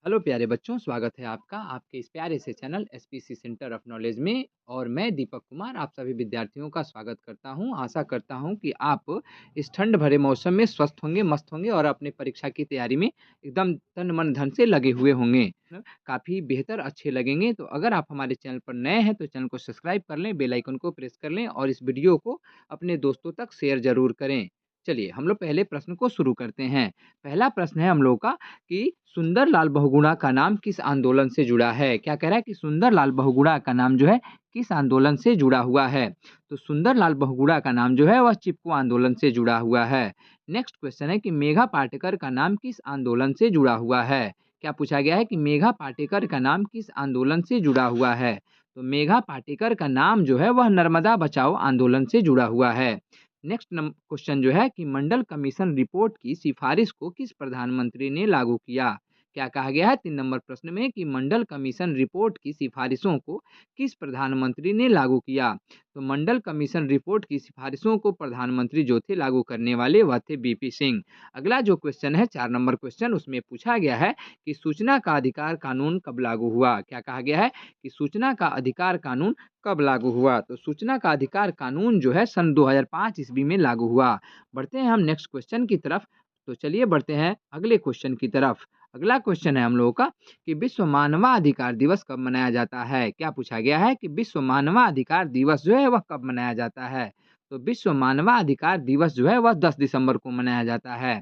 Hello प्यारे बच्चों, स्वागत है आपका आपके इस प्यारे से channel SPC centre of knowledge में। और मैं दीपक कुमार आप सभी विद्यार्थियों का स्वागत करता हूं। आशा करता हूं कि आप इस ठंड भरे मौसम में स्वस्थ होंगे, मस्त होंगे और अपने परीक्षा की तैयारी में एकदम तन मन धन से लगे हुए होंगे। काफ़ी बेहतर अच्छे लगेंगे। तो अगर आप हमारे चैनल पर नए हैं तो चैनल को सब्सक्राइब कर लें, बेल आइकन को प्रेस कर लें और इस वीडियो को अपने दोस्तों तक शेयर ज़रूर करें। चलिए हम लोग पहले प्रश्न को शुरू करते हैं। पहला प्रश्न है हम लोग का कि सुंदरलाल बहुगुणा का नाम किस आंदोलन से जुड़ा है? क्या कह रहा है कि सुंदरलाल बहुगुणा का नाम जो है किस आंदोलन से जुड़ा हुआ है? तो सुंदरलाल बहुगुणा का नाम जो है वह चिपको आंदोलन से जुड़ा हुआ है। नेक्स्ट क्वेश्चन है कि मेघा पाटेकर का नाम किस आंदोलन से जुड़ा हुआ है? क्या पूछा गया है कि मेघा पाटेकर का नाम किस आंदोलन से जुड़ा हुआ है? तो मेघा पाटेकर का नाम जो है वह नर्मदा बचाओ आंदोलन से जुड़ा हुआ है। नेक्स्ट क्वेश्चन जो है कि मंडल कमीशन रिपोर्ट की सिफारिश को किस प्रधानमंत्री ने लागू किया? क्या कहा गया है 3 नंबर प्रश्न में कि मंडल कमीशन रिपोर्ट की सिफारिशों को किस प्रधानमंत्री ने लागू किया? तो मंडल कमीशन रिपोर्ट की सिफारिशों को प्रधानमंत्री जो थे लागू करने वाले वह थे बीपी सिंह। अगला जो क्वेश्चन है 4 नंबर क्वेश्चन, उसमें पूछा गया है कि सूचना का अधिकार कानून कब लागू हुआ? क्या कहा गया है कि सूचना का अधिकार कानून कब लागू हुआ? तो सूचना का अधिकार कानून जो है सन 2005 ईस्वी में लागू हुआ। बढ़ते हैं हम नेक्स्ट क्वेश्चन की तरफ। तो चलिए बढ़ते हैं अगले क्वेश्चन की तरफ। अगला क्वेश्चन है हम लोगों का कि विश्व मानवाधिकार दिवस कब मनाया जाता है? क्या पूछा गया है कि विश्व मानवाधिकार दिवस जो है वह कब मनाया जाता है? तो विश्व मानवाधिकार दिवस जो है वह 10 दिसंबर को मनाया जाता है।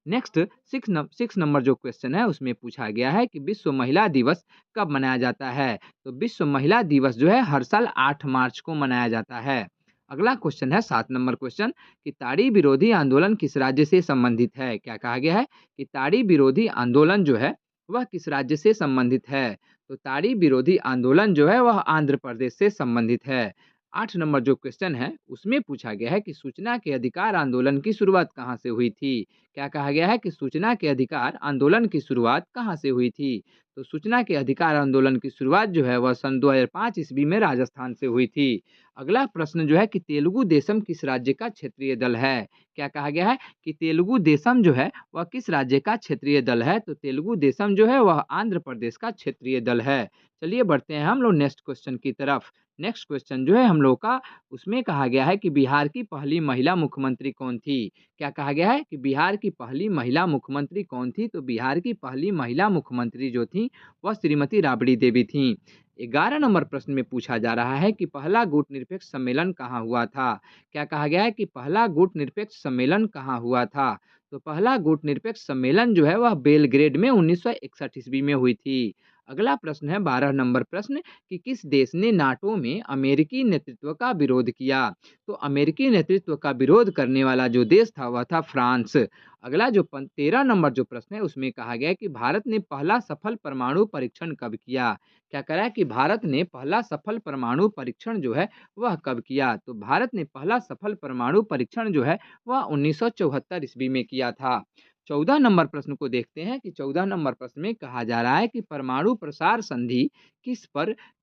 नेक्स्ट 6 नंबर जो क्वेश्चन है उसमें पूछा गया है कि विश्व महिला दिवस कब मनाया जाता है? तो विश्व महिला दिवस जो है हर साल 8 मार्च को मनाया जाता है। अगला क्वेश्चन है 7 नंबर क्वेश्चन कि ताड़ी विरोधी आंदोलन किस राज्य से संबंधित है? क्या कहा गया है कि ताड़ी विरोधी आंदोलन जो है वह किस राज्य से संबंधित है? तो ताड़ी विरोधी आंदोलन जो है वह आंध्र प्रदेश से संबंधित है। 8 नंबर जो क्वेश्चन है उसमें पूछा गया है कि सूचना के अधिकार आंदोलन की शुरुआत कहाँ से हुई थी? क्या कहा गया है कि सूचना के अधिकार आंदोलन की शुरुआत कहाँ से हुई थी? तो सूचना के अधिकार आंदोलन की शुरुआत जो है वह सन 2005 ईस्वी में राजस्थान से हुई थी। अगला प्रश्न जो है कि तेलुगु देशम किस राज्य का क्षेत्रीय दल है? क्या कहा गया है कि तेलुगु देशम जो है वह किस राज्य का क्षेत्रीय दल है? तो तेलुगु देशम जो है वह आंध्र प्रदेश का क्षेत्रीय दल है। चलिए बढ़ते हैं हम लोग नेक्स्ट क्वेश्चन की तरफ। नेक्स्ट क्वेश्चन जो है हम लोग का उसमें कहा गया है कि बिहार की पहली महिला मुख्यमंत्री कौन थी? क्या कहा गया है कि बिहार की पहली महिला मुख्यमंत्री कौन थी? तो बिहार की पहली महिला मुख्यमंत्री जो थी वह श्रीमती राबड़ी देवी थीं। 11 नंबर प्रश्न में पूछा जा रहा है कि पहला गुट निरपेक्ष सम्मेलन कहाँ हुआ था? क्या कहा गया है कि पहला गुट निरपेक्ष सम्मेलन कहाँ हुआ था? तो पहला गुट निरपेक्ष सम्मेलन जो है वह बेलग्रेड में 1961 ईस्वी में हुई थी। अगला प्रश्न है 12 नंबर प्रश्न कि किस देश ने नाटो में अमेरिकी नेतृत्व का विरोध किया? तो अमेरिकी नेतृत्व का विरोध करने वाला जो देश था वह था फ्रांस। अगला जो 13 नंबर जो प्रश्न है उसमें कहा गया है कि भारत ने पहला सफल परमाणु परीक्षण कब किया? क्या करा है कि भारत ने पहला सफल परमाणु परीक्षण जो है वह कब किया? तो भारत ने पहला सफल परमाणु परीक्षण जो है वह 1974 ईस्वी में किया था। 14 नंबर प्रश्न को देखते हैं कि 14 नंबर प्रश्न में कहा जा रहा है कि परमाणु प्रसार संधि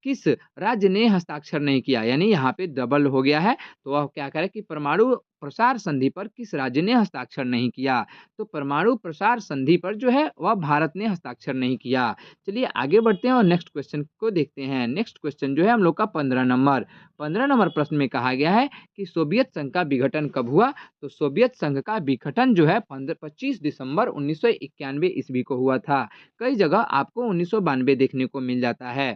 किस राज्य ने हस्ताक्षर नहीं किया? यानी यहाँ पे डबल हो गया है। तो वह क्या करे कि परमाणु प्रसार संधि पर किस राज्य ने हस्ताक्षर नहीं किया? तो परमाणु प्रसार संधि पर जो है वह भारत ने हस्ताक्षर नहीं किया। चलिए आगे बढ़ते हैं और नेक्स्ट क्वेश्चन को देखते हैं। नेक्स्ट क्वेश्चन जो है हम लोग का 15 नंबर प्रश्न में कहा गया है कि सोवियत संघ का विघटन कब हुआ? तो सोवियत संघ का विघटन जो है 25 दिसंबर 1991 ईस्वी को हुआ था। कई जगह आपको 1992 देखने को मिल जाता है।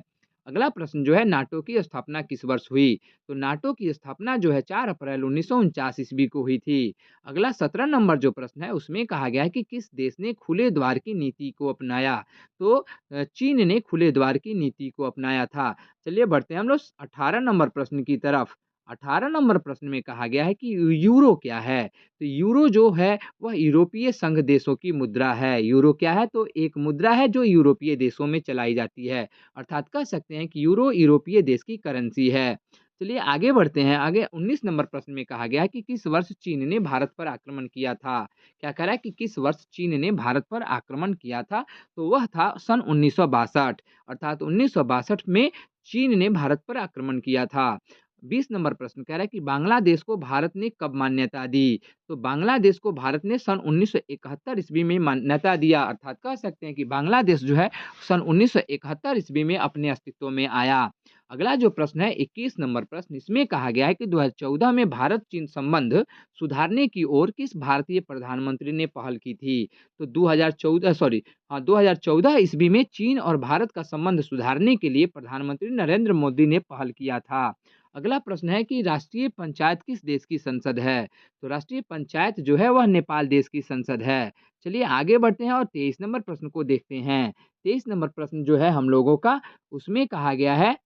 अगला प्रश्न जो है नाटो की स्थापना किस वर्ष हुई? तो नाटो की स्थापना जो है 4 अप्रैल 1949 ईस्वी को हुई थी। अगला 17 नंबर जो प्रश्न है उसमें कहा गया है कि किस देश ने खुले द्वार की नीति को अपनाया? तो चीन ने खुले द्वार की नीति को अपनाया था। चलिए बढ़ते हैं हम लोग 18 नंबर प्रश्न की तरफ। 18 नंबर प्रश्न में कहा गया है कि यूरो क्या है? तो यूरो जो है वह यूरोपीय संघ देशों की मुद्रा है। यूरो क्या है? तो एक मुद्रा है जो यूरोपीय देशों में चलाई जाती है। अर्थात कह सकते हैं कि यूरो यूरोपीय देश की करेंसी है। चलिए आगे बढ़ते हैं। आगे 19 नंबर प्रश्न में कहा गया है कि किस वर्ष चीन ने भारत पर आक्रमण किया था? क्या कह रहा है कि किस वर्ष चीन ने भारत पर आक्रमण किया था? तो वह था सन 1962। अर्थात 1962 में चीन ने भारत पर आक्रमण किया था। 20 नंबर प्रश्न कह रहा है कि बांग्लादेश को भारत ने कब मान्यता दी? तो बांग्लादेश को भारत ने सन 1971 ईस्वी में मान्यता दिया, अर्थात कह सकते हैं कि बांग्लादेश जो है सन 1971 ईस्वी में अपने अस्तित्व में आया। अगला जो प्रश्न है 21 नंबर प्रश्न, इसमें कहा गया है कि 2014 में भारत चीन संबंध सुधारने की ओर किस भारतीय प्रधानमंत्री ने पहल की थी? तो 2014 ईस्वी में चीन और भारत का संबंध सुधारने के लिए प्रधानमंत्री नरेंद्र मोदी ने पहल किया था। अगला प्रश्न है कि राष्ट्रीय पंचायत किस देश की संसद है? तो राष्ट्रीय पंचायत जो है वह नेपाल देश की संसद है। चलिए आगे बढ़ते हैं और 23 नंबर प्रश्न को देखते हैं। 23 नंबर प्रश्न जो है हम लोगों का, उसमें कहा गया है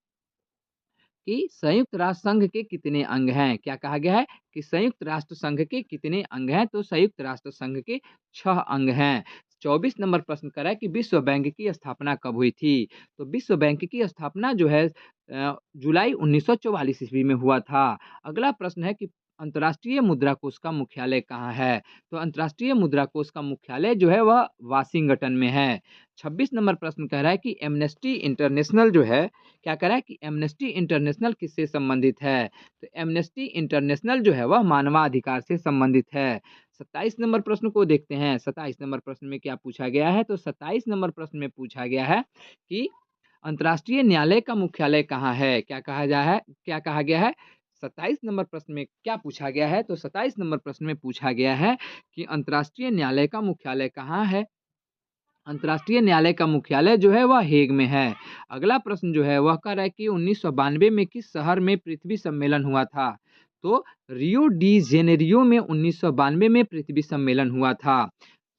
कि संयुक्त राष्ट्र संघ के कितने अंग हैं? क्या कहा गया है कि संयुक्त राष्ट्र संघ के कितने अंग हैं? तो संयुक्त राष्ट्र संघ के 6 अंग हैं। 24 नंबर प्रश्न कर रहा है कि विश्व बैंक की स्थापना कब हुई थी? तो विश्व बैंक की स्थापना जो है जुलाई 1944 ईस्वी में हुआ था। अगला प्रश्न है कि अंतर्राष्ट्रीय मुद्रा कोष का मुख्यालय कहाँ है? तो अंतर्राष्ट्रीय मुद्रा कोष का मुख्यालय जो है वह वाशिंगटन में है। 26 नंबर प्रश्न कह रहा है कि एमनेस्टी इंटरनेशनल जो है, क्या कह रहा है कि एमनेस्टी इंटरनेशनल किससे संबंधित है? तो एमनेस्टी इंटरनेशनल जो है वह मानवाधिकार से संबंधित है। 27 नंबर प्रश्न को देखते हैं। 27 नंबर प्रश्न में क्या पूछा गया है? तो 27 नंबर प्रश्न में पूछा गया है कि अंतर्राष्ट्रीय न्यायालय का मुख्यालय कहाँ है? क्या कहा गया है? 27 नंबर प्रश्न में क्या पूछा गया है? तो 27 नंबर प्रश्न में पूछा गया है कि अंतर्राष्ट्रीय न्यायालय का मुख्यालय कहाँ है? अंतर्राष्ट्रीय न्यायालय का मुख्यालय जो है वह हेग में है। अगला प्रश्न जो है वह कह रहा है कि 1992 में किस शहर में पृथ्वी सम्मेलन हुआ था? तो रियो डी जेनेरियो में 1992 में पृथ्वी सम्मेलन हुआ था।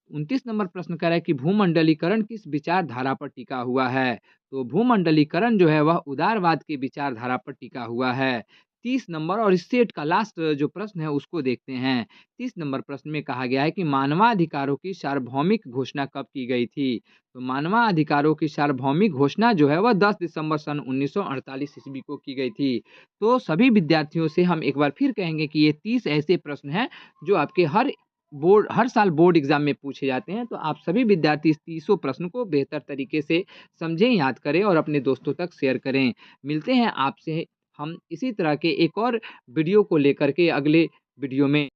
29 नंबर प्रश्न कह रहा है कि भूमंडलीकरण किस विचारधारा पर टिका हुआ है? तो भूमंडलीकरण जो है वह उदारवाद की विचारधारा पर टिका हुआ है। 30 नंबर और इस सेट का लास्ट जो प्रश्न है उसको देखते हैं। 30 नंबर प्रश्न में कहा गया है कि मानवाधिकारों की सार्वभौमिक घोषणा कब की गई थी? तो मानवाधिकारों की सार्वभौमिक घोषणा जो है वह 10 दिसंबर सन 1948 ईस्वी को की गई थी। तो सभी विद्यार्थियों से हम एक बार फिर कहेंगे कि ये 30 ऐसे प्रश्न हैं जो आपके हर साल बोर्ड एग्जाम में पूछे जाते हैं। तो आप सभी विद्यार्थी इस 30 प्रश्न को बेहतर तरीके से समझें, याद करें और अपने दोस्तों तक शेयर करें। मिलते हैं आपसे हम इसी तरह के एक और वीडियो को लेकर के अगले वीडियो में।